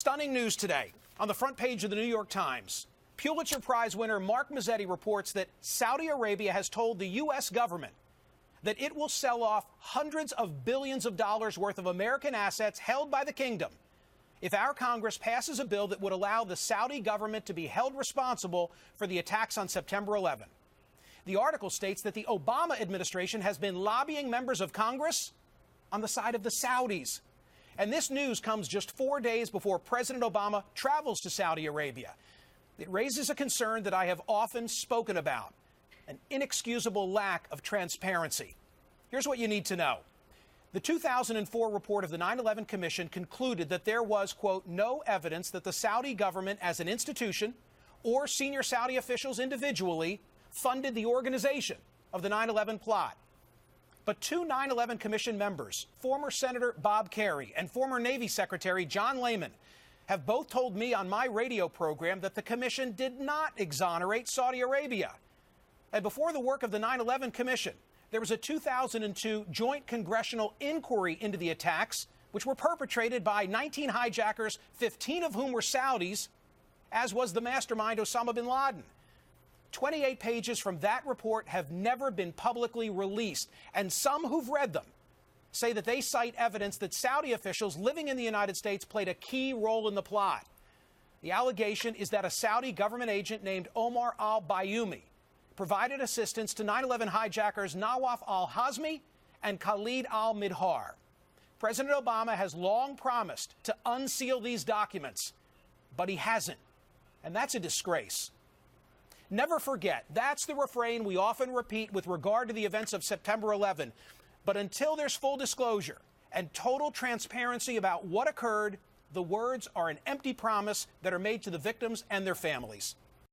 Stunning news today on the front page of the New York Times. Pulitzer Prize winner Mark Mazzetti reports that Saudi Arabia has told the U.S. government that it will sell off hundreds of billions of dollars worth of American assets held by the kingdom if our Congress passes a bill that would allow the Saudi government to be held responsible for the attacks on September 11. The article states that the Obama administration has been lobbying members of Congress on the side of the Saudis. And this news comes just 4 days before President Obama travels to Saudi Arabia. It raises a concern that I have often spoken about, an inexcusable lack of transparency. Here's what you need to know. The 2004 report of the 9/11 Commission concluded that there was, quote, no evidence that the Saudi government as an institution or senior Saudi officials individually funded the organization of the 9/11 plot. But two 9/11 Commission members, former Senator Bob Kerrey and former Navy Secretary John Lehman, have both told me on my radio program that the Commission did not exonerate Saudi Arabia. And before the work of the 9/11 Commission, there was a 2002 joint congressional inquiry into the attacks, which were perpetrated by 19 hijackers, 15 of whom were Saudis, as was the mastermind Osama bin Laden. 28 pages from that report have never been publicly released, and some who've read them say that they cite evidence that Saudi officials living in the United States played a key role in the plot. The allegation is that a Saudi government agent named Omar al-Bayoumi provided assistance to 9/11 hijackers Nawaf al-Hazmi and Khalid al-Midhar. President Obama has long promised to unseal these documents, but he hasn't, and that's a disgrace. Never forget, that's the refrain we often repeat with regard to the events of September 11. But until there's full disclosure and total transparency about what occurred, the words are an empty promise that are made to the victims and their families.